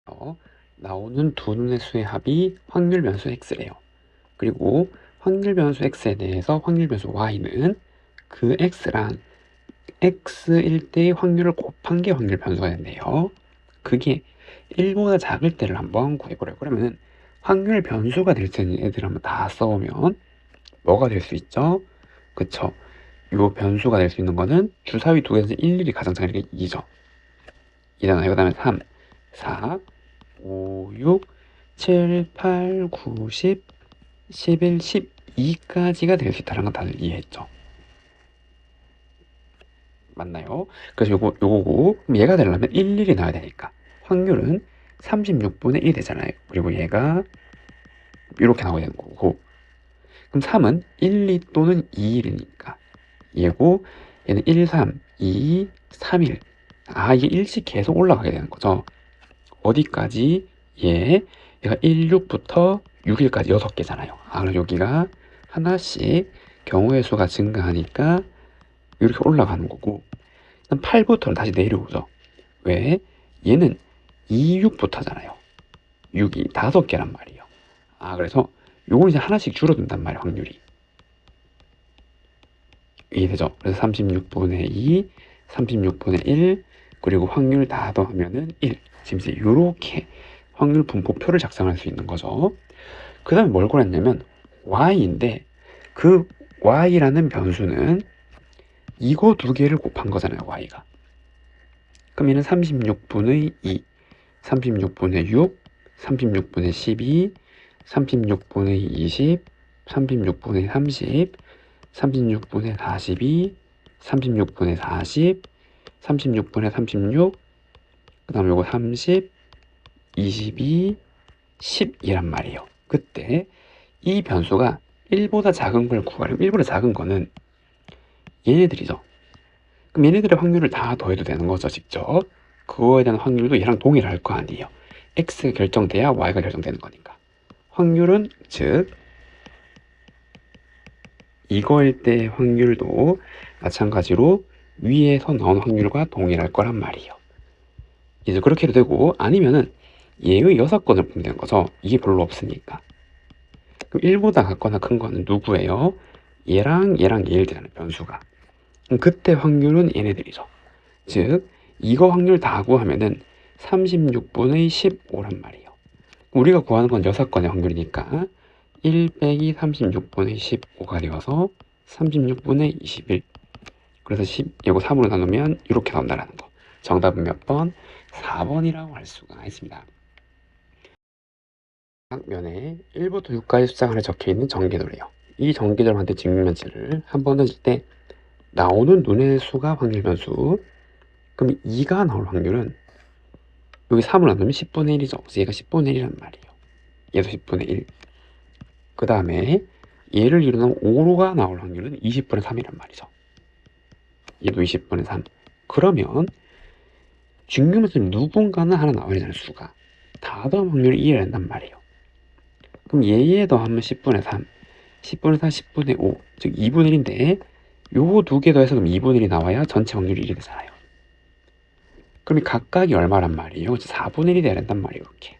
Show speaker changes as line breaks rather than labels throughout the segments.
어, 나오는 두 눈의 수의 합이 확률 변수 x래요. 그리고 확률 변수 x에 대해서 확률 변수 y는 그 x랑 x일 때의 확률을 곱한 게 확률 변수가 된대요. 그게 1보다 작을 때를 한번 구해보려고 그러면 확률 변수가 될 수 있는 애들 한번 다 써보면 뭐가 될 수 있죠? 그쵸? 요 변수가 될 수 있는 거는 주사위 두 개에서 일일이 가장 작은 게 2죠. 2잖아요. 그 다음에 3, 4, 5, 6, 7, 8, 9, 10, 11, 12까지가 될 수 있다는 건 다들 이해했죠? 맞나요? 그래서 요거고, 그럼 얘가 되려면 일일이 나와야 되니까. 확률은 36분의 1이 되잖아요. 그리고 얘가 이렇게 나와야 되는 거고. 그럼 3은 1, 2 또는 2, 1이니까. 얘고, 얘는 1, 3, 2, 3, 1. 아, 이게 1씩 계속 올라가게 되는 거죠. 어디까지? 얘가 1, 6부터 6일까지 6개잖아요. 아, 그럼 여기가 하나씩 경우의 수가 증가하니까 이렇게 올라가는 거고, 8부터는 다시 내려오죠. 왜? 얘는 2, 6부터잖아요. 6이 5개란 말이에요. 아, 그래서 요건 이제 하나씩 줄어든단 말이에요, 확률이. 이해되죠? 그래서 36분의 2, 36분의 1, 그리고 확률 다 더하면은 1. 지금 이제 요렇게 확률 분포표를 작성할 수 있는 거죠. 그 다음에 뭘 구했냐면 y인데 그 y라는 변수는 이거 두 개를 곱한 거잖아요, y가. 그럼 얘는 36분의 2, 36분의 6, 36분의 12, 36분의 20, 36분의 30, 36분의 42, 36분의 40, 36분의 36, 그 다음에 요거 30, 22, 10이란 말이에요. 그때 이 변수가 1보다 작은 걸 구하려면 1보다 작은 거는 얘네들이죠. 그럼 얘네들의 확률을 다 더해도 되는 거죠, 직접. 그거에 대한 확률도 얘랑 동일할 거 아니에요. x가 결정돼야 y가 결정되는 거니까. 확률은 즉 이거일 때 확률도 마찬가지로 위에서 나온 확률과 동일할 거란 말이에요. 이제 그렇게 해도 되고 아니면은 얘의 6건을 보면 되는 거죠. 이게 별로 없으니까. 그럼 1보다 같거나 큰 거는 누구예요? 얘랑 얘일 때잖아요, 변수가. 그럼 그때 확률은 얘네들이죠. 즉 이거 확률 다 구하면은 36분의 15란 말이에요. 우리가 구하는 건 6건의 확률이니까 1 빼기 36분의 15가 되어서 36분의 21. 그래서 10, 이거 3으로 나누면 이렇게 나온다는 거. 정답은 몇 번? 4번이라고 할 수가 있습니다. 면에 1부터 6까지 숫자가 하나 적혀있는 전개도래요. 이 전개도한테 직면치를 한 번 던질 때 나오는 눈의 수가 확률 변수. 그럼 2가 나올 확률은 여기 3을 나누면 10분의 1이죠. 그래서 얘가 10분의 1이란 말이에요. 얘도 10분의 1. 그 다음에 얘를 이루는 5가 나올 확률은 20분의 3이란 말이죠. 얘도 20분의 3. 그러면 증명면서 누군가는 하나 나와야 되는 수가 다 더하면 확률이 2를 한단 말이에요. 그럼 얘에 더하면 10분의 3, 10분의 4, 10분의 5, 즉 2분의 1인데 요거 두 개 더해서 그럼 2분의 1이 나와야 전체 확률이 1이 되잖아요. 그럼 이 각각이 얼마란 말이에요? 4분의 1이 돼야 된단 말이에요, 이렇게.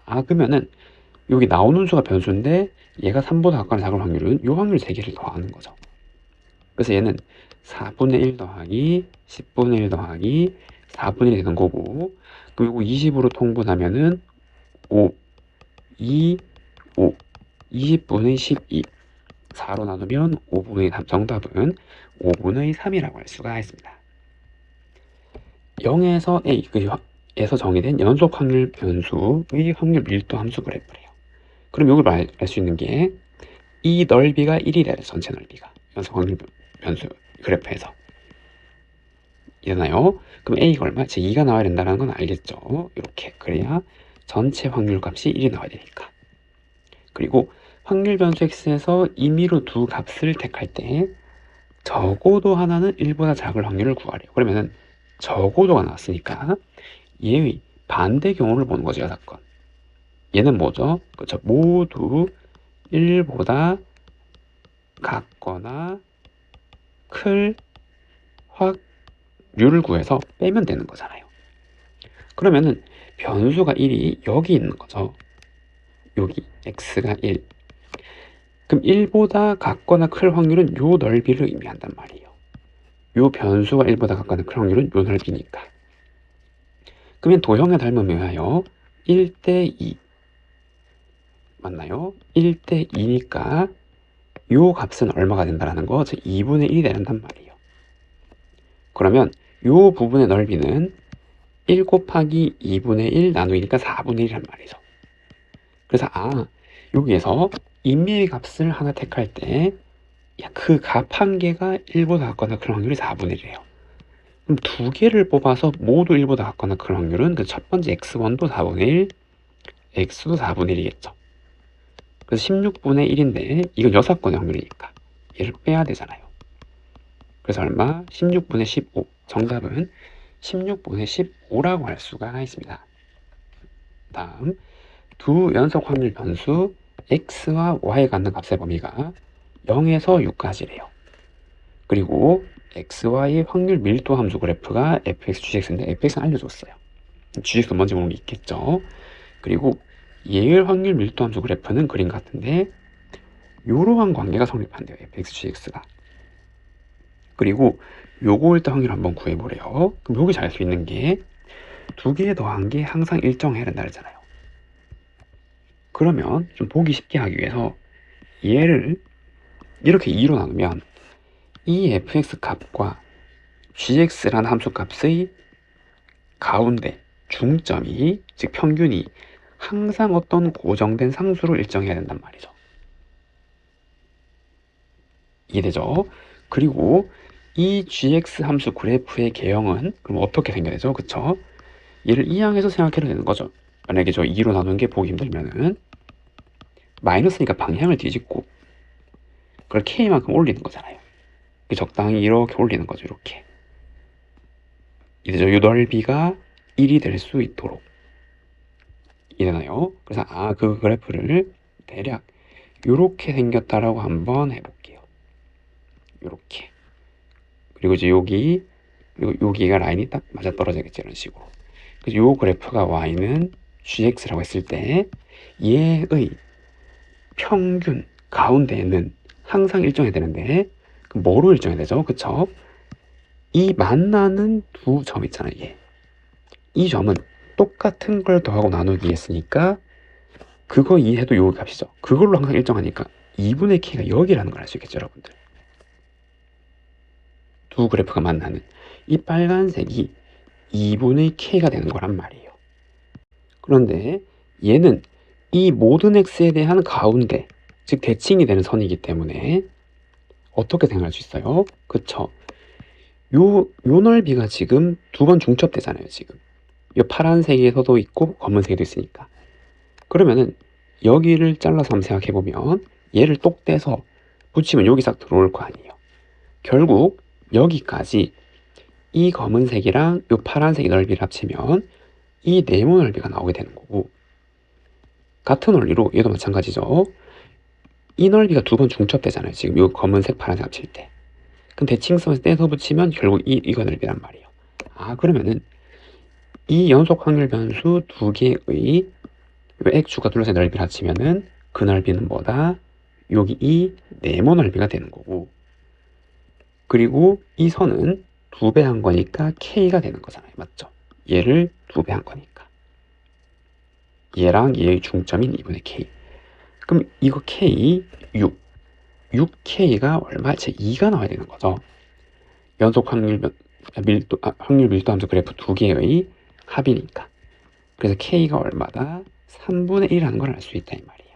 아, 그러면은 여기 나오는 수가 변수인데 얘가 3보다 작거나 작은 확률은 요 확률 3개를 더하는 거죠. 그래서 얘는 4분의 1 더하기 10분의 1 더하기 4분의 1이 되는 거고, 그리고 20으로 통분하면은 5, 2, 5, 20분의 12, 4로 나누면 5분의 3. 정답은 5분의 3이라고 할 수가 있습니다. 0에서 A, 에서 정의된 연속 확률 변수의 확률 밀도 함수 그래프래요. 그럼 이걸 알 수 있는 게 이 넓이가 1이래요. 전체 넓이가. 연속 확률 변수 그래프에서. 이잖아요. 그럼 A가 얼마? 제 2가 나와야 된다는 건 알겠죠? 이렇게. 그래야 전체 확률 값이 1이 나와야 되니까. 그리고 확률 변수 x에서 임의로 두 값을 택할 때 적어도 하나는 1보다 작을 확률을 구하래요. 그러면은 적어도가 나왔으니까 얘의 반대 경우를 보는 거죠, 6건. 얘는 뭐죠? 그렇죠. 모두 1보다 같거나 클 확률을 구해서 빼면 되는 거잖아요. 그러면은 변수가 1이 여기 있는 거죠. 여기 x가 1. 그럼 1보다 같거나 클 확률은 요 넓이를 의미한단 말이에요. 요 변수가 1보다 같거나 클 확률은 요 넓이니까. 그러면 도형에 닮으면 하여 1대 2 맞나요? 1대 2니까 요 값은 얼마가 된다라는 거, 즉 2분의 1이 된단 말이에요. 그러면 요 부분의 넓이는 1 곱하기 2분의 1 나누기니까 4분의 1이란 말이죠. 그래서 여기에서 임의의 값을 하나 택할 때 그 값 한 개가 1보다 같거나 그런 확률이 4분의 1이에요. 그럼 두 개를 뽑아서 모두 1보다 같거나 그런 확률은 그 첫 번째 x1도 4분의 1, x도 4분의 1이겠죠. 그래서 16분의 1인데 이건 6건의 확률이니까 얘를 빼야 되잖아요. 그래서 얼마? 16분의 15. 정답은 16분의 15라고 할 수가 있습니다. 다음, 두 연속 확률 변수 x와 y에 갖는 값의 범위가 0에서 6까지래요. 그리고 xy 확률 밀도 함수 그래프가 fx, gx인데 fx는 알려줬어요. gx도 뭔지 모르는 게 있겠죠. 그리고 예열 확률 밀도 함수 그래프는 그림 같은데 이러한 관계가 성립한대요. fx, gx가. 그리고 요거 일단 확률 한번 구해보래요. 그럼 여기 잘 수 있는 게 두 개 더한 게 항상 일정해야 된다 그랬잖아요. 그러면 좀 보기 쉽게 하기 위해서 얘를 이렇게 2로 나누면 이 fx 값과 gx라는 함수 값의 가운데 중점이, 즉 평균이 항상 어떤 고정된 상수로 일정해야 된단 말이죠. 이해되죠? 그리고 이 gx 함수 그래프의 개형은 그럼 어떻게 생겨야 되죠? 그쵸? 얘를 이항해서 생각해도 되는 거죠. 만약에 저 2로 나누는 게 보기 힘들면은 마이너스니까 방향을 뒤집고 그걸 k만큼 올리는 거잖아요. 적당히 이렇게 올리는 거죠. 이렇게. 이제죠. 이 넓이가 1이 될 수 있도록. 이해되나요? 그래서 그 그래프를 대략 이렇게 생겼다라고 한번 해볼게요. 이렇게. 그리고 이제 여기, 그리고 여기가 라인이 딱 맞아 떨어지겠죠. 이런 식으로. 그래서 이 그래프가 y는 gx라고 했을 때 얘의 평균 가운데는 항상 일정해야 되는데 뭐로 일정해야 되죠? 그쵸? 이 만나는 두 점 있잖아요. 얘. 이 점은 똑같은 걸 더하고 나누기 했으니까 그거 이해해도 요 값이죠. 그걸로 항상 일정하니까 2분의 k가 여기라는 걸 알 수 있겠죠, 여러분들. 두 그래프가 만나는 이 빨간색이 2분의 k가 되는 거란 말이에요. 그런데 얘는 이 모든 x에 대한 가운데, 즉 대칭이 되는 선이기 때문에 어떻게 생각할 수 있어요? 그쵸? 요 넓이가 지금 두 번 중첩되잖아요, 지금. 요 파란색에서도 있고 검은색에도 있으니까. 그러면은 여기를 잘라서 한번 생각해보면 얘를 똑 떼서 붙이면 여기 싹 들어올 거 아니에요. 결국 여기까지 이 검은색이랑 요 파란색의 넓이를 합치면 이 네모 넓이가 나오게 되는 거고, 같은 원리로 얘도 마찬가지죠. 이 넓이가 두 번 중첩되잖아요. 지금 요 검은색 파란색 합칠 때. 그럼 대칭선에서 떼서 붙이면 결국 이거 넓이란 말이에요. 그러면은 이 연속 확률 변수 두 개의 x축과 둘러싼 넓이를 합치면은 그 넓이는 뭐다? 여기 이 네모 넓이가 되는 거고, 그리고 이 선은 두 배 한 거니까 k가 되는 거잖아요. 맞죠? 얘를 두 배 한 거니까. 얘랑 얘의 중점인 2분의 k. 그럼 이거 k 6. 6k가 얼마? 제 2가 나와야 되는 거죠. 연속 확률 밀도 함수 그래프 두 개의 합이니까. 그래서 k가 얼마다? 3분의 1이라는 걸 알 수 있다 이 말이에요.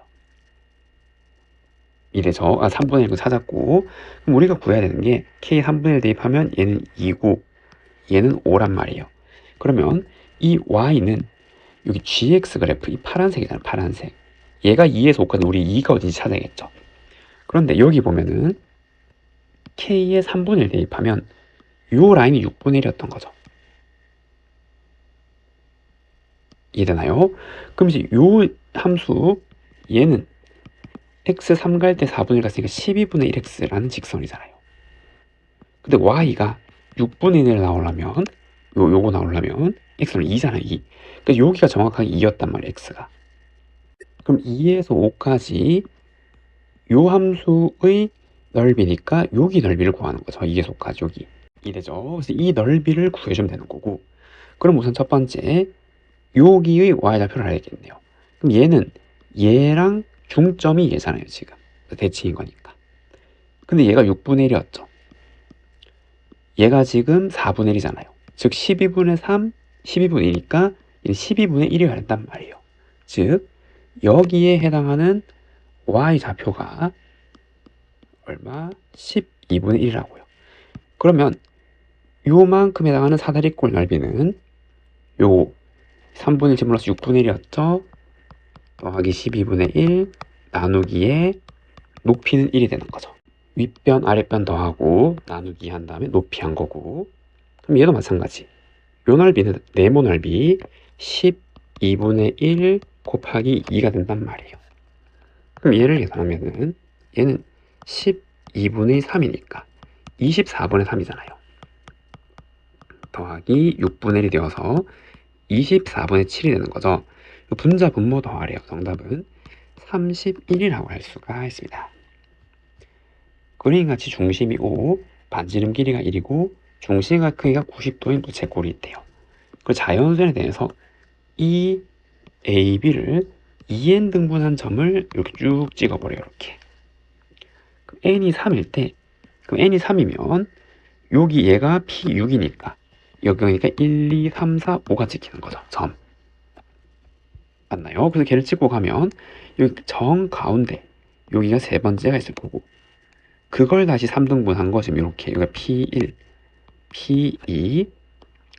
이래서 3분의 1을 찾았고, 그럼 우리가 구해야 되는 게 k 3분의 1 대입하면 얘는 2고 얘는 5란 말이에요. 그러면 이 y는 여기 gx 그래프, 이 파란색이잖아요. 파란색. 얘가 2에서 5까지 우리 2가 어딘지 찾아야겠죠. 그런데 여기 보면은 k의 3분의 1 대입하면 요 라인이 6분의 1이었던 거죠. 이해되나요? 그럼 이제 요 함수 얘는 x 3 갈 때 4분의 1 갔으니까 12분의 1x라는 직선이잖아요. 근데 y가 6분의 1을 나오려면 요거 나오려면 x는 2잖아요. 2. 그러니까 여기가 정확하게 2였단 말이에요. x가. 그럼 2에서 5까지 요 함수의 넓이니까 여기 넓이를 구하는 거죠. 2에서 5까지 여기. 이래죠. 그래서 이 넓이를 구해주면 되는 거고. 그럼 우선 첫 번째 여기의 y좌표를 알겠네요. 그럼 얘랑 중점이 얘잖아요. 지금 대칭인 거니까. 근데 얘가 6분의 1이었죠. 얘가 지금 4분의 1이잖아요. 즉 12분의 3, 12분의 1이니까 12분의 1이어야 된단 말이에요. 즉 여기에 해당하는 y좌표가 얼마? 12분의 1이라고요. 그러면 요만큼 해당하는 사다리꼴 넓이는 요 3분의 1 플러스 6분의 1이었죠. 더하기 12분의 1 나누기에 높이는 1이 되는 거죠. 윗변 아랫변 더하고 나누기 한 다음에 높이 한 거고. 그럼 얘도 마찬가지. 요 넓이는 네모 넓이 12분의 1 곱하기 2가 된단 말이에요. 그럼 얘를 계산하면은 얘는 12분의 3이니까 24분의 3이잖아요. 더하기 6분의 1이 되어서 24분의 7이 되는 거죠. 분자 분모 더하래요. 정답은 31이라고 할 수가 있습니다. 그림같이 중심이 5, 반지름 길이가 1이고 중심각 크기가 90도인 부채꼴이 있대요. 그 자연수에 대해서 이 AB를 2n 등분한 점을 이렇게 쭉 찍어버려요. 이렇게. 그럼 n이 3일 때, 그럼 n이 3이면 여기 얘가 P6이니까 여기니까 1, 2, 3, 4, 5가 찍히는 거죠. 점. 맞나요? 그래서 걔를 찍고 가면 여기 정 가운데 여기가 세 번째가 있을 거고 그걸 다시 3등분한 거 지금 이렇게 여기가 P1, P2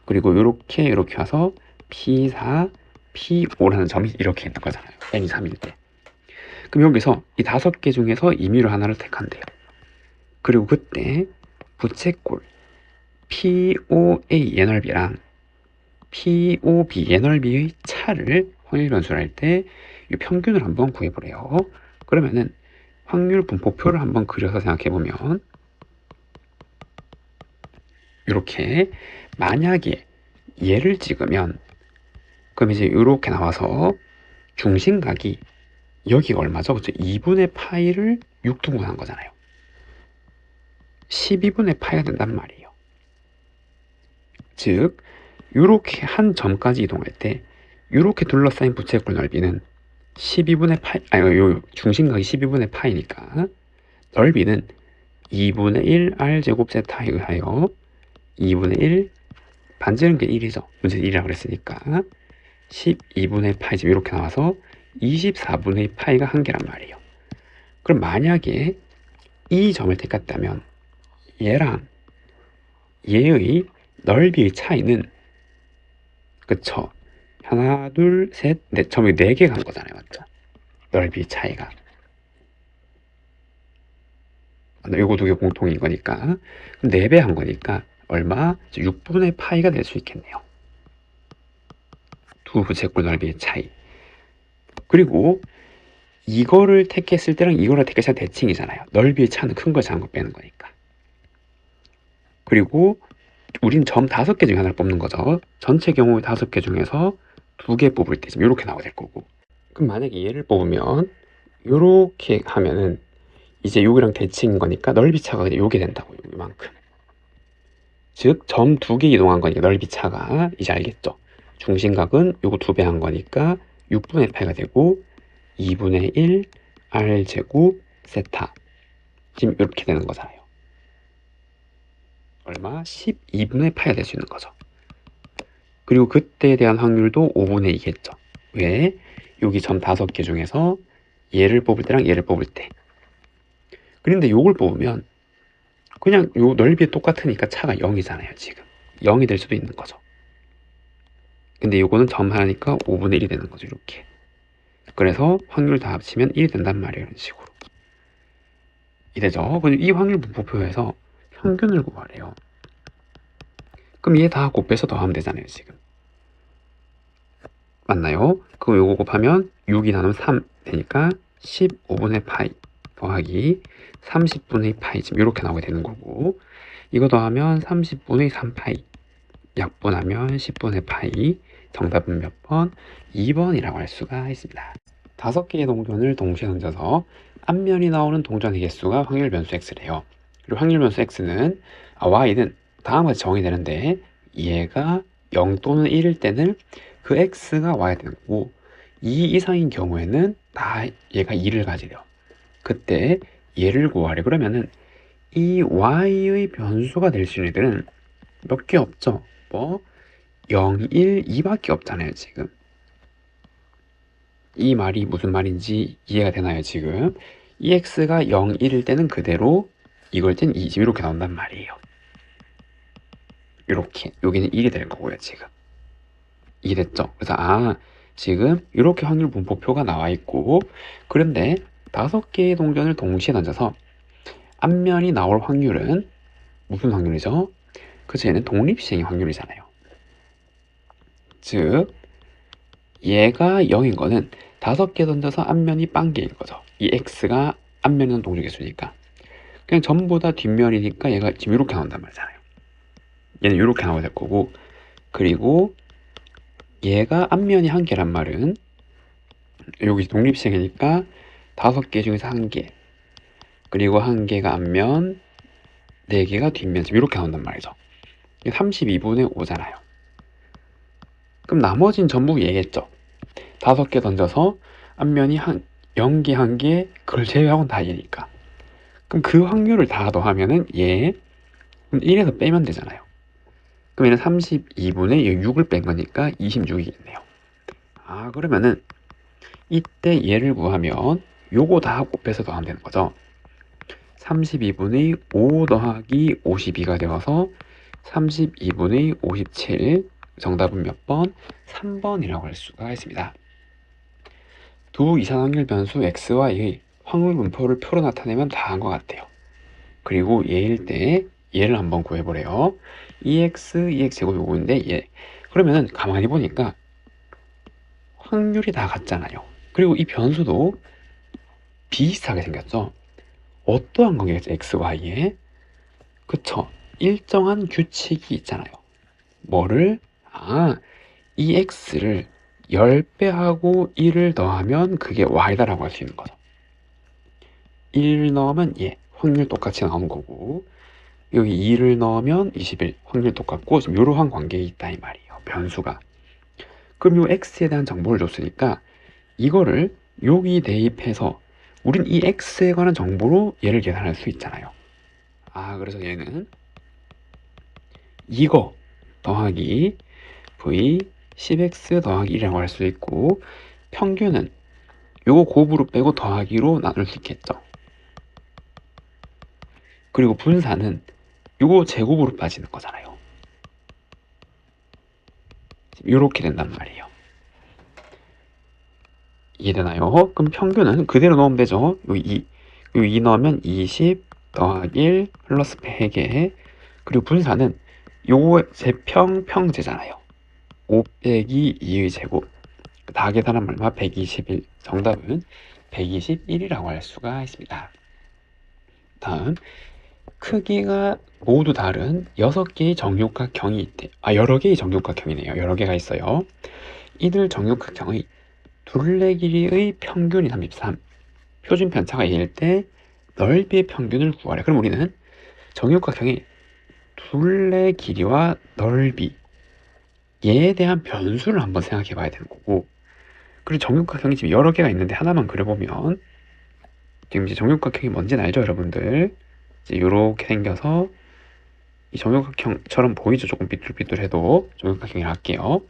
그리고 이렇게 와서 P4, P5라는 점이 이렇게 있는 거잖아요. n이 3일 때. 그럼 여기서 이 5개 중에서 임의로 하나를 택한대요. 그리고 그때 부채꼴 POA 얘넓이랑 POB 얘넓이의 차를 확률 변수를 할 때 이 평균을 한번 구해보래요. 그러면은 확률 분포표를 한번 그려서 생각해보면 이렇게 만약에 얘를 찍으면 그럼 이제 이렇게 나와서 중심각이 여기가 얼마죠? 그렇죠? 2분의 파이를 6등분한 거잖아요. 12분의 파이가 된단 말이에요. 즉 이렇게 한 점까지 이동할 때 이렇게 둘러싸인 부채꼴 넓이는 12분의 파이, 아니 요 중심각이 12분의 파이니까 넓이는 2분의 1 r제곱 세타에 의하여 2분의 1 반지름 게 1이죠. 문제 1이라고 그랬으니까 12분의 파이 지금 이렇게 나와서 24분의 파이가 한 개란 말이에요. 그럼 만약에 이 점을 택했다면 얘랑 얘의 넓이의 차이는 그쵸? 하나, 둘, 셋, 넷, 점이 4개 간 거잖아요. 맞죠? 넓이 차이가. 요거 2개 공통인 거니까. 그럼 4배 한 거니까 얼마? 6분의 파이가 될 수 있겠네요. 두 부채꼴 넓이의 차이. 그리고 이거를 택했을 때랑 이거를 택했을 때 대칭이잖아요. 넓이의 차는 큰 걸 작은 거 빼는 거니까. 그리고 우린 점 5개 중에 하나를 뽑는 거죠. 전체 경우의 5개 중에서 2개 뽑을 때 지금 이렇게 나오게 될 거고. 그럼 만약에 얘를 뽑으면 이렇게 하면은 이제 여기랑 대칭인 거니까 넓이 차가 그냥 요게 된다고요. 이만큼. 즉 점 2개 이동한 거니까 넓이 차가 이제 알겠죠. 중심각은 요거 2배 한 거니까 6분의 8가 되고 2분의 1 r제곱 세타 지금 이렇게 되는 거잖아요. 얼마? 12분의 8이 될 수 있는 거죠. 그리고 그때에 대한 확률도 5분의 2겠죠. 왜? 여기 점 5개 중에서 얘를 뽑을 때랑 얘를 뽑을 때. 그런데 요걸 뽑으면 그냥 요 넓이 똑같으니까 차가 0이잖아요. 지금 0이 될 수도 있는 거죠. 근데 요거는 점 하나니까 5분의 1이 되는 거죠. 이렇게. 그래서 확률 다 합치면 1이 된단 말이에요. 이런 식으로. 이래죠. 이 확률 분포표에서 평균을 구하래요. 그럼 얘 다 곱해서 더하면 되잖아요. 지금. 맞나요? 그럼 요거 곱하면 6이 나누면 3 되니까 15분의 파이 더하기 30분의 파이 지금 이렇게 나오게 되는 거고 이거 더하면 30분의 3파이 약분하면 10분의 파이, 정답은 몇 번? 2번이라고 할 수가 있습니다. 5개의 동전을 동시에 던져서 앞면이 나오는 동전의 개수가 확률 변수 x래요. 그리고 확률 변수 x는 y는 다음과 같이 정의되는데 얘가 0 또는 1일 때는 그 x가 y가 되는 거고 2 이상인 경우에는 다 얘가 2를 가지래요. 그때 얘를 구하래. 그러면은 이 y의 변수가 될 수 있는 애들은 몇 개 없죠? 뭐 0, 1, 2밖에 없잖아요 지금. 이 말이 무슨 말인지 이해가 되나요 지금? 이 x가 0, 1일 때는 그대로 이걸 땐 2, 이렇게 나온단 말이에요. 이렇게 여기는 1이 될 거고요 지금. 이해됐죠? 그래서 지금 이렇게 확률 분포표가 나와 있고 그런데 5개의 동전을 동시에 던져서 앞면이 나올 확률은 무슨 확률이죠? 그래서 얘는 독립시행의 확률이잖아요. 즉 얘가 0인 거는 5개 던져서 앞면이 빵개인 거죠. 이 x가 앞면은 동전 개수니까 그냥 전부 다 뒷면이니까 얘가 지금 이렇게 나온단 말이잖아요. 얘는 이렇게 나와야 될 거고 그리고 얘가 앞면이 1개란 말은 여기 독립시행이니까 5개 중에서 1개 그리고 1개가 앞면 4개가 뒷면 지금 이렇게 나온단 말이죠. 32분의 5잖아요. 그럼 나머지는 전부 얘겠죠. 5개 던져서 앞면이 0개 1개 그걸 제외하고는 다 얘니까 그럼 그 확률을 다 더하면은 그럼 1에서 빼면 되잖아요. 그럼 얘는 32분의 6을 뺀 거니까 26이겠네요. 그러면은 이때 얘를 구하면 요거 다 곱해서 더하면 되는 거죠. 32분의 5 더하기 52가 되어서 32분의 57 정답은 몇 번? 3번이라고 할 수가 있습니다. 두 이상 확률 변수 x와 y의 확률 분포를 표로 나타내면 다 한 것 같아요. 그리고 얘일 때 얘를 한번 구해보래요. 2x, 2x 제곱이 5인데 얘 그러면은 가만히 보니까 확률이 다 같잖아요. 그리고 이 변수도 비슷하게 생겼죠. 어떠한 관계겠죠? x, y에 그쵸? 일정한 규칙이 있잖아요. 뭐를? 이 x를 10배 하고 1을 더하면 그게 y다라고 할 수 있는 거죠. 1 넣으면 확률 똑같이 나오는 거고 여기 2를 넣으면 21 확률 똑같고 지금 이러한 관계에 있다 이 말이에요. 변수가. 그럼 요 x에 대한 정보를 줬으니까 이거를 여기 대입해서 우린 이 x에 관한 정보로 얘를 계산할 수 있잖아요. 그래서 얘는 이거 더하기 v 10x 더하기 1이라고 할 수 있고 평균은 요거 곱으로 빼고 더하기로 나눌 수 있겠죠. 그리고 분산은 요거 제곱으로 빠지는 거잖아요. 이렇게 된단 말이에요. 이해되나요? 그럼 평균은 그대로 넣으면 되죠. 요 2 넣으면 20 더하기 1 플러스 100에 그리고 분산은 요거 제평제잖아요. 5 빼기 2의 제곱 다 계산한 말마 121 정답은 121이라고 할 수가 있습니다. 다음 크기가 모두 다른 6개의 정육각형이 있대. 여러 개의 정육각형이네요. 여러 개가 있어요. 이들 정육각형의 둘레 길이의 평균이 33 표준 편차가 2일 때 넓이의 평균을 구하래. 그럼 우리는 정육각형의 둘레 길이와 넓이 얘에 대한 변수를 한번 생각해 봐야 되는 거고 그리고 정육각형이 지금 여러 개가 있는데 하나만 그려보면 지금 이제 정육각형이 뭔지는 알죠 여러분들? 이제 이렇게 생겨서 이 정육각형처럼 보이죠? 조금 삐뚤삐뚤해도 정육각형이라 할게요.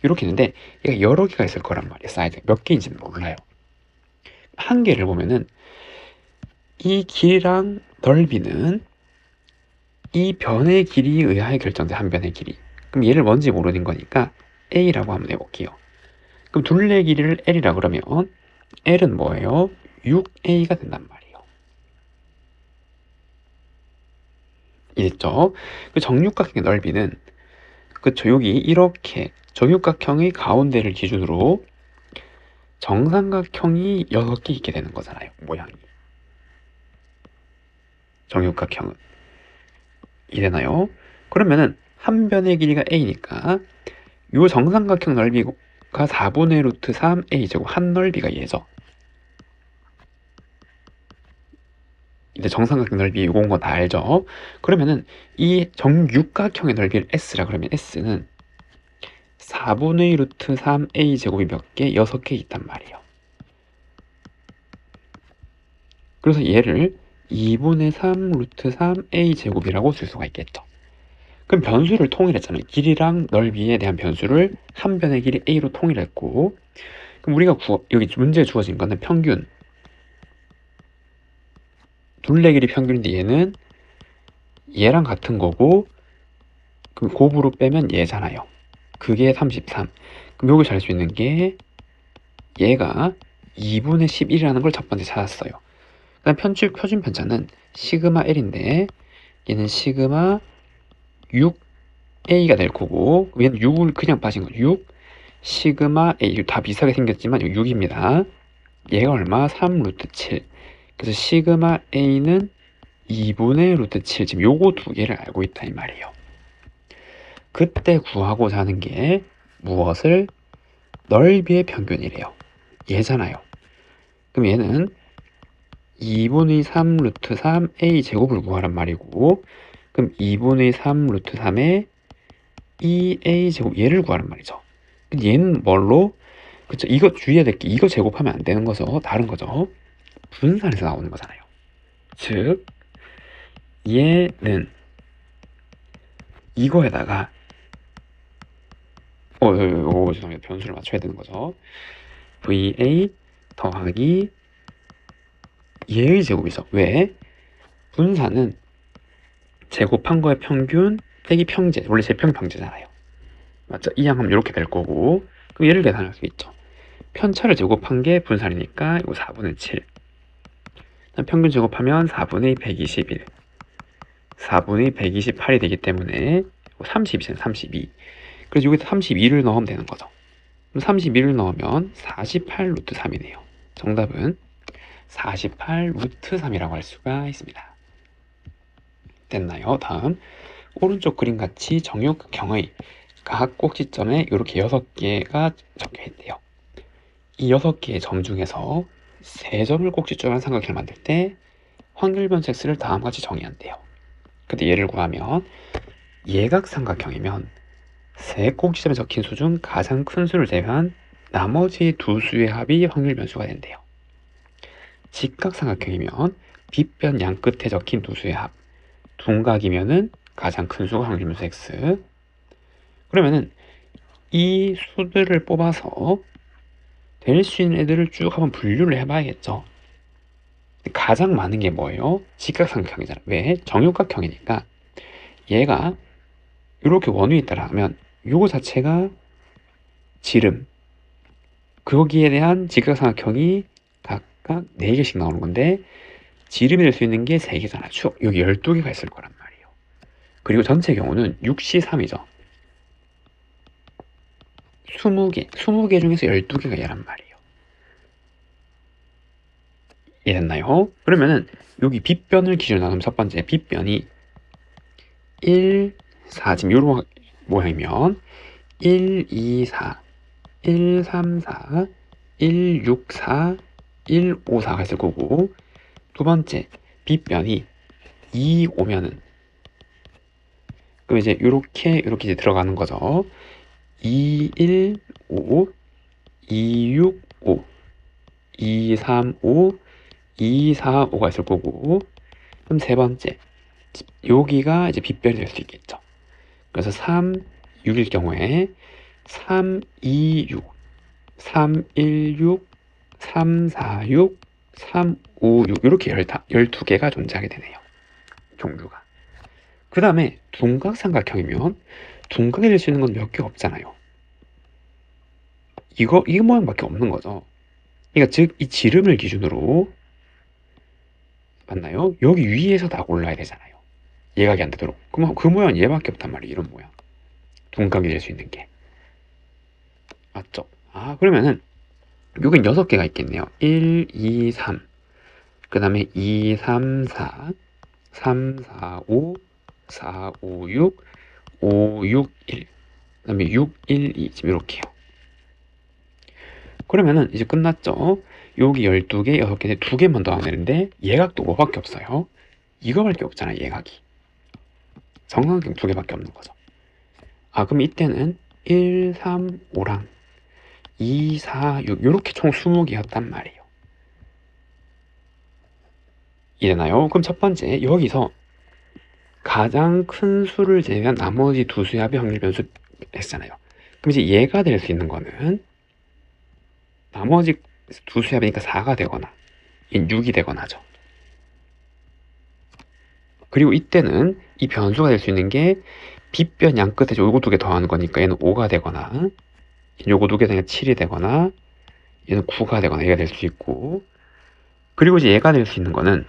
이렇게 있는데 얘가 여러 개가 있을 거란 말이에요. 사이즈 몇 개인지는 몰라요. 한 개를 보면은 이 길이랑 넓이는 이 변의 길이에 의하여 결정돼. 한 변의 길이. 그럼 얘를 뭔지 모르는 거니까 A라고 한번 해볼게요. 그럼 둘레 길이를 L이라 그러면 L은 뭐예요? 6A가 된단 말이에요. 이해했죠? 그 정육각형의 넓이는 그쵸 여기 이렇게 정육각형의 가운데를 기준으로 정삼각형이 6개 있게 되는 거잖아요. 모양이. 정육각형은. 이해되나요? 그러면은 한 변의 길이가 a니까 요 정삼각형 넓이가 4분의 루트 3 a제곱 한 넓이가 얘죠. 이제 정삼각형 넓이 요건 거 다 알죠? 그러면은 이 정육각형의 넓이를 s라 그러면 s는 4분의 루트 3a 제곱이 몇 개? 6개 있단 말이에요. 그래서 얘를 2분의 3 루트 3a 제곱이라고 쓸 수가 있겠죠. 그럼 변수를 통일했잖아요. 길이랑 넓이에 대한 변수를 한 변의 길이 a로 통일했고, 그럼 우리가 여기 문제에 주어진 거는 평균, 둘레 길이 평균인데 얘는 얘랑 같은 거고, 그럼 곱으로 빼면 얘잖아요. 그게 33. 그럼 여기 잘 수 있는 게 얘가 2분의 11이라는 걸 첫 번째 찾았어요. 그다음 표준 편차는 시그마 L인데 얘는 시그마 6A가 될 거고, 얘는 6을 그냥 빠진 거 6 시그마 A, 다 비슷하게 생겼지만 6입니다. 얘가 얼마? 3 루트 7. 그래서 시그마 A는 2분의 루트 7. 지금 요거 두 개를 알고 있다 이 말이에요. 그때 구하고자 하는 게 무엇을? 넓이의 평균이래요. 얘잖아요. 그럼 얘는 2분의 3 루트 3 a 제곱을 구하란 말이고, 그럼 2분의 3 루트 3에 2a 제곱 얘를 구하란 말이죠. 얘는 뭘로? 그쵸, 이거 주의해야 될 게 이거 제곱하면 안 되는 거죠. 다른 거죠. 분산해서 나오는 거잖아요. 즉 얘는 이거에다가 죄송합니다. 변수를 맞춰야 되는 거죠. va 더하기 얘의 제곱이죠. 왜? 분산은 제곱한 거의 평균 빼기 평제, 원래 제평평제잖아요. 맞죠? 이 양하면 이렇게 될 거고, 그럼 얘를 계산할 수 있죠. 편차를 제곱한 게 분산이니까 이거 4분의 7. 평균 제곱하면 4분의 121, 4분의 128이 되기 때문에 32잖아요. 32. 그래서 여기서 32를 넣으면 되는 거죠. 그럼 32를 넣으면 48 루트 3이네요. 정답은 48 루트 3이라고 할 수가 있습니다. 됐나요? 다음 오른쪽 그림같이 정육각형의 각 꼭지점에 이렇게 6개가 적혀 있대요. 이 6개의 점 중에서 3점을 꼭지점으로 삼각형을 만들 때 확률 변수 x를 다음과 같이 정의한대요. 근데 얘를 구하면 예각삼각형이면 3 꼭지점에 적힌 수 중 가장 큰 수를 제외한 나머지 두 수의 합이 확률 변수가 된대요. 직각삼각형이면 빗변 양 끝에 적힌 두 수의 합, 둔각이면은 가장 큰 수가 확률 변수 x. 그러면은 이 수들을 뽑아서 될 수 있는 애들을 쭉 한번 분류를 해봐야겠죠. 가장 많은 게 뭐예요? 직각삼각형이잖아. 왜? 정육각형이니까 얘가 이렇게 원위에 따라 하면 요거 자체가 지름, 거기에 대한 직각삼각형이 각각 4개씩 나오는 건데 지름이 될 수 있는 게 3개잖아. 여기 12개가 있을 거란 말이에요. 그리고 전체 경우는 6시 3이죠. 20개 중에서 12개가 얘란 말이에요. 이해됐나요? 그러면은 여기 빗변을 기준으로 나누면 첫 번째 빗변이 1, 4, 지금 요런 모양이면 1, 2, 4, 1, 3, 4, 1, 6, 4, 1, 5, 4가 있을 거고, 두 번째 빗변이 2 오면은 그럼 이제 이렇게 이제 들어가는 거죠. 2, 1, 5, 2, 6, 5, 2, 3, 5, 2, 4, 5가 있을 거고, 그럼 세 번째 여기가 이제 빗변이 될 수 있겠죠. 그래서 3, 6일 경우에 3, 2, 6, 3, 1, 6, 3, 4, 6, 3, 5, 6 이렇게 12개가 존재하게 되네요. 종류가. 그 다음에 둔각삼각형이면 둔각이 될 수 있는 건 몇 개 없잖아요. 이 모양밖에 없는 거죠. 그러니까 즉 이 지름을 기준으로 맞나요? 여기 위에서 다 골라야 되잖아요. 예각이 안 되도록. 그럼 그 모양은 얘밖에 없단 말이에요. 이런 모양. 둔각이 될 수 있는 게. 맞죠? 그러면은 여긴 6개가 있겠네요. 1, 2, 3. 그 다음에 2, 3, 4, 3, 4, 5, 4, 5, 6, 5, 6, 1. 그 다음에 6, 1, 2. 지금 이렇게요. 그러면은 이제 끝났죠? 여기 12개, 6개, 2개만 더하면 되는데 예각도 뭐밖에 없어요? 이거밖에 없잖아요, 예각이. 정사각형 2개밖에 없는 거죠. 아, 그럼 이때는 1, 3, 5랑 2, 4, 6 이렇게 총 20개였단 말이에요. 이해되나요? 그럼 첫 번째, 여기서 가장 큰 수를 제외한 나머지 두 수의 합의 확률 변수 X잖아요. 그럼 이제 얘가 될 수 있는 거는 나머지 두 수의 합이니까 4가 되거나 6이 되거나 하죠. 그리고 이때는 이 변수가 될 수 있는 게 빗변 양 끝에 요거 2개 더하는 거니까 얘는 5가 되거나 요거 2개 되니까 7이 되거나 얘는 9가 되거나 얘가 될 수 있고, 그리고 이제 얘가 될 수 있는 거는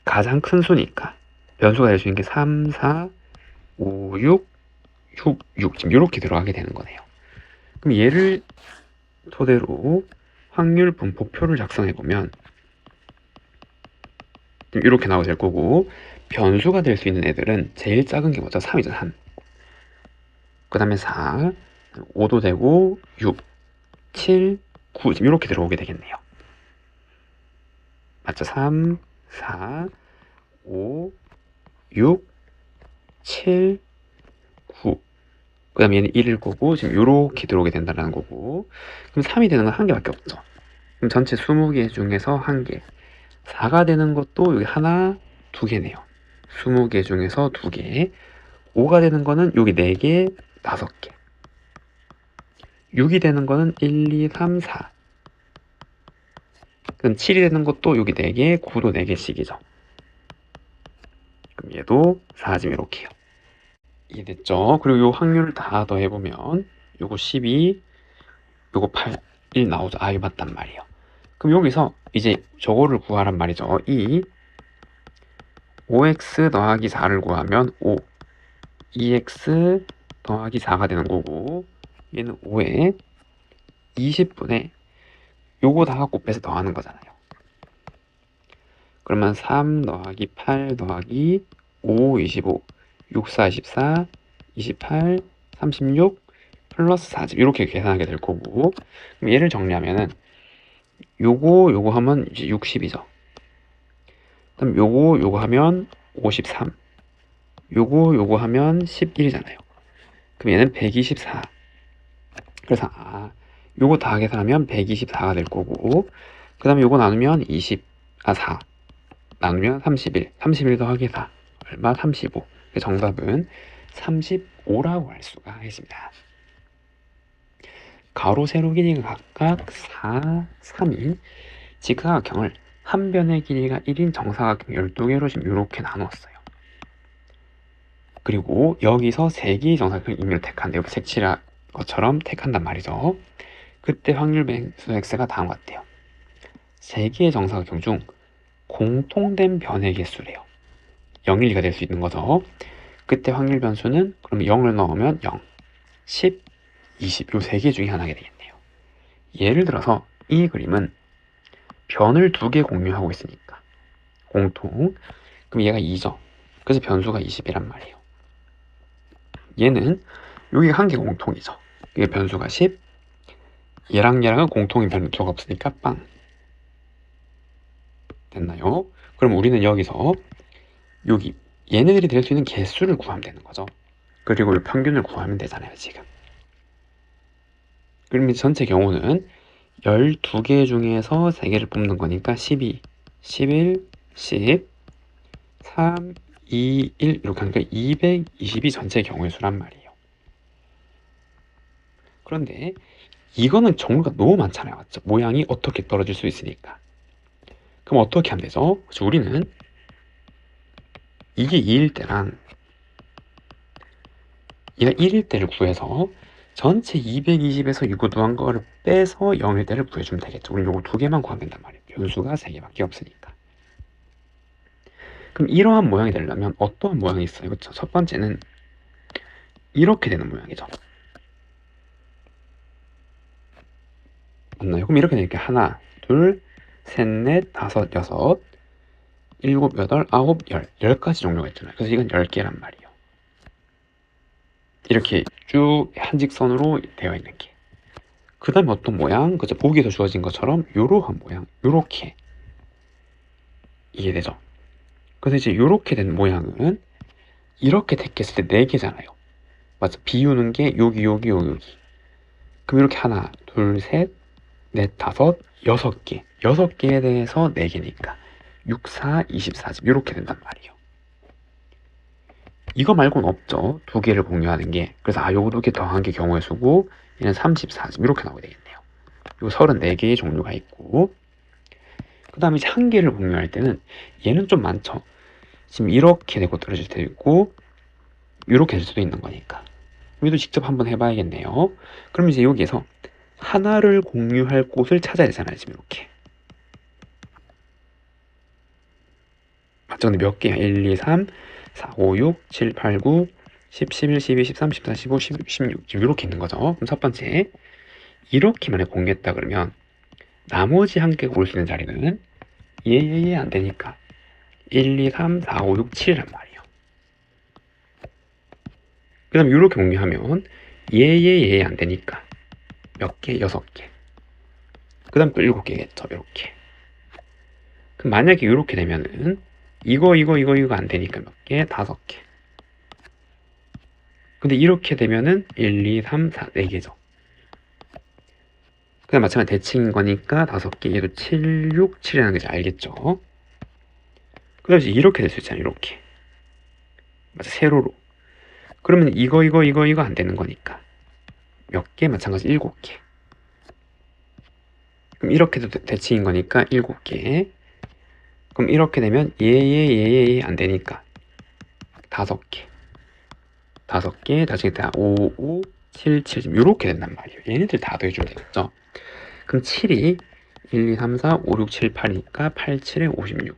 가장 큰 수니까 변수가 될 수 있는 게 3, 4, 5, 6, 6, 6 지금 이렇게 들어가게 되는 거네요. 그럼 얘를 토대로 확률 분포표를 작성해 보면 이렇게 나오게 될 거고, 변수가 될 수 있는 애들은 제일 작은 게 뭐죠? 3이죠. 3. 그 다음에 4, 5도 되고 6, 7, 9 지금 이렇게 들어오게 되겠네요. 맞죠? 3, 4, 5, 6, 7, 9. 그 다음에 얘는 1일 거고 지금 이렇게 들어오게 된다는 거고, 그럼 3이 되는 건 한 개밖에 없죠. 그럼 전체 20개 중에서 한 개. 4가 되는 것도 여기 하나, 두 개네요. 20개 중에서 두 개. 5가 되는 거는 여기 4개, 5개. 6이 되는 거는 1, 2, 3, 4. 그럼 7이 되는 것도 여기 4개, 9도 4개씩이죠. 그럼 얘도 4 지금 이렇게요. 이해됐죠? 그리고 요 확률을 다 더해보면 요거 12, 요거 8, 1 나오죠. 아, 이거 맞단 말이에요. 그럼 여기서 이제 저거를 구하란 말이죠. 이 5x 더하기 4를 구하면 5, 2x 더하기 4가 되는 거고, 얘는 5에 20분에 요거 다 곱해서 더하는 거잖아요. 그러면 3 더하기 8 더하기 5, 25, 6, 4, 24, 28, 36 플러스 40 이렇게 계산하게 될 거고, 그럼 얘를 정리하면은 요거 하면 이제 60이죠. 그럼 요거 하면 53, 요거 하면 11이잖아요. 그럼 얘는 124. 그래서 요거 다 계산하면 124가 될 거고, 그 다음에 요거 나누면 4 나누면 31 더하기 4 얼마? 35. 정답은 35라고 할 수가 있습니다. 가로 세로 길이가 각각 4, 3인 직사각형을 한 변의 길이가 1인 정사각형 12개로 지금 이렇게 나눴어요. 그리고 여기서 3개의 정사각형 임의로 택한대요. 색칠한 것처럼 택한단 말이죠. 그때 확률 변수 x가 다음과 같아요. 3개의 정사각형 중 공통된 변의 개수래요. 0, 1, 2가 될 수 있는 거죠. 그때 확률 변수는 그럼 0을 넣으면 0, 10, 20 요 3개 중에 하나가 되겠네요. 예를 들어서 이 그림은 변을 2개 공유하고 있으니까 공통, 그럼 얘가 2죠. 그래서 변수가 20이란 말이에요. 얘는 여기가 한 개 공통이죠. 이게 변수가 10, 얘랑은 공통인 변수가 없으니까 빵. 됐나요? 그럼 우리는 여기서 여기 얘네들이 될 수 있는 개수를 구하면 되는 거죠. 그리고 이 평균을 구하면 되잖아요, 지금. 그럼 전체 경우는 12개 중에서 3개를 뽑는 거니까 12, 11, 10, 3, 2, 1 이렇게 하니까 220이 전체 경우의 수란 말이에요. 그런데 이거는 종류가 너무 많잖아요, 맞죠? 모양이 어떻게 떨어질 수 있으니까. 그럼 어떻게 하면 되죠? 그래서 우리는 이게 2일 때랑 얘가 1일 때를 구해서 전체 220에서 이거 더한 거를 빼서 0일 때를 구해주면 되겠죠. 우리 요거 2개만 구하면 된단 말이에요. 변수가 3개밖에 없으니까. 그럼 이러한 모양이 되려면 어떠한 모양이 있어요? 그렇죠? 첫 번째는 이렇게 되는 모양이죠. 맞나요? 그럼 이렇게 되니까 하나, 둘, 셋, 넷, 다섯, 여섯, 일곱, 여덟, 아홉, 열. 10가지 종류가 있잖아요. 그래서 이건 10개란 말이에요. 이렇게 쭉 한직선으로 되어 있는 게. 그 다음에 어떤 모양? 그죠? 보기에서 주어진 것처럼 요러한 모양, 요렇게 이해되죠? 그래서 이제 요렇게 된 모양은 이렇게 택했을 때 4개잖아요. 맞아. 비우는 게 여기. 그럼 이렇게 하나, 둘, 셋, 넷, 다섯, 6개. 6개에 대해서 4개니까 6, 4, 24집 이렇게 된단 말이에요. 이거 말고는 없죠. 2개를 공유하는 게. 그래서 요거 2개 더한 게 경우의 수고 얘는 34집 이렇게 나오게 되겠네요. 요 34개의 종류가 있고 그 다음에 이제 1개를 공유할 때는 얘는 좀 많죠. 지금 이렇게 되고 떨어질 수도 있고 이렇게 될 수도 있는 거니까 여기도 직접 한번 해봐야겠네요. 그럼 이제 여기에서 하나를 공유할 곳을 찾아야 되잖아요. 지금 이렇게 맞죠? 근데 몇 개야? 1, 2, 3, 4, 5, 6, 7, 8, 9, 10, 11, 12, 13, 14, 15, 16, 16 지금 이렇게 있는 거죠. 그럼 첫 번째 이렇게 만약 공유했다 그러면 나머지 1개가 올 수 있는 자리는 안 되니까 1, 2, 3, 4, 5, 6, 7이란 말이에요. 그 다음 이렇게 공유하면 안 되니까 몇 개? 6개. 그 다음 또 7개겠죠. 이렇게. 그럼 만약에 이렇게 되면은 이거 안 되니까 몇 개? 5개. 근데 이렇게 되면은 1, 2, 3, 4, 4개죠. 그 다음 마찬가지로 대칭인 거니까 5개. 얘도 7, 6, 7이라는 거지. 알겠죠? 그 다음에 이렇게 될 수 있잖아요. 이렇게. 맞아. 세로로. 그러면 이거 안 되는 거니까 몇 개? 마찬가지 7개. 그럼 이렇게도 대칭인 거니까 7개. 그럼 이렇게 되면 안 되니까 5개. 5개, 나중에 다 5, 5, 7, 7 지금 이렇게 된단 말이에요. 얘네들 다 더해줘야 되겠죠? 그럼 7이 1, 2, 3, 4, 5, 6, 7, 8이니까 8, 7에 56.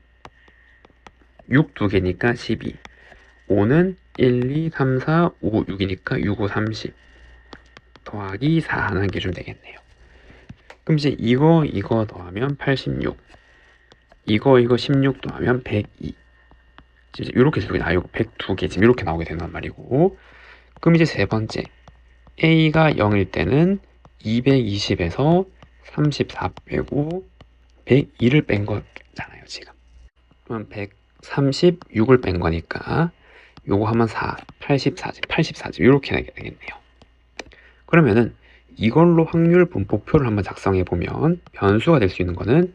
6 2개니까 12. 5는 1, 2, 3, 4, 5, 6이니까 6, 5, 30. 더하기 4 하나 해주면 되겠네요. 그럼 이제 이거 더하면 86. 이거 16 더하면 102. 지금 이렇게 되게 나요. 102개 지금 이렇게 나오게 된단 말이고. 그럼 이제 세 번째 A가 0일 때는 220에서 34 빼고 102를 뺀 거잖아요. 지금. 그럼 136을 뺀 거니까 요거 하면 4, 84집 이렇게 되겠네요. 그러면은 이걸로 확률 분포표를 한번 작성해 보면 변수가 될 수 있는 거는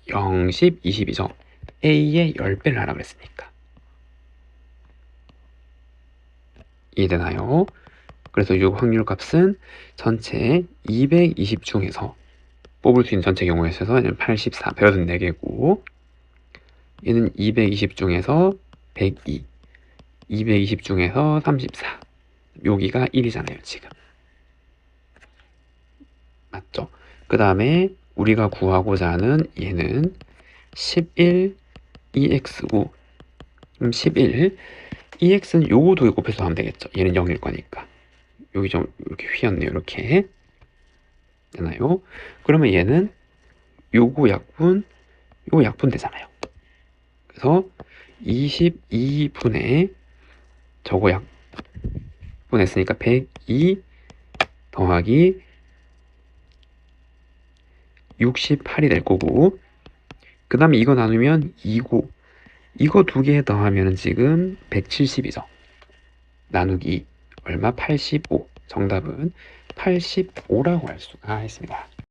0, 10, 20이죠. A의 10배를 하라 그랬으니까. 이해되나요? 그래서 이 확률 값은 전체 220 중에서 뽑을 수 있는 전체 경우에 있어서 84, 배어든 4개고 얘는 220 중에서 102, 220 중에서 34. 여기가 1이잖아요, 지금. 맞죠? 그 다음에 우리가 구하고자 하는 얘는 11 EX고 11 EX는 요거 2개 곱해서 하면 되겠죠. 얘는 0일 거니까. 여기 좀 이렇게 휘었네요. 이렇게 되나요? 그러면 얘는 요거 약분 되잖아요. 그래서 22분의 저거 약분했으니까 102 더하기 68이 될 거고 그 다음에 이거 나누면 2고 이거 2개 더하면 지금 170이죠. 나누기 얼마? 85. 정답은 85라고 할 수가 있습니다.